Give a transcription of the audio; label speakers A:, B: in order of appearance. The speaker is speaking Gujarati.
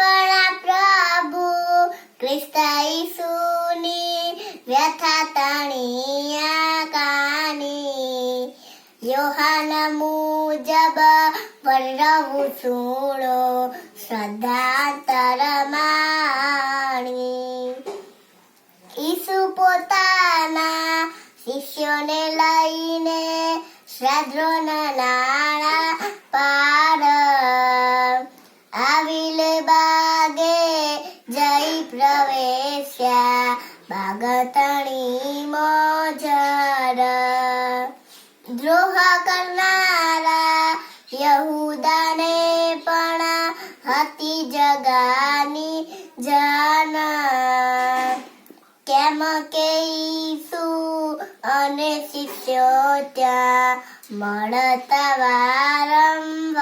A: આપણા પ્રભુ ખ્રિસ્ત ઈસુની વ્યથા તણિયા કાની યોહાન મુજબ વરવું સુણો શ્રદ્ધાંતર માણી ઈસુ પોતાના શિષ્યોને લઈને શ્રાદ્રોના નાણા પાર આવિલ બાગે જઈ પ્રવેશ્યા બાગતણી મોજર દ્રોહ કરનારા યહૂદાને પણ હતી જગાની જાન કેમ કે ઈસુ અને શિષ્યો ત્યાં મળતા વારંવાર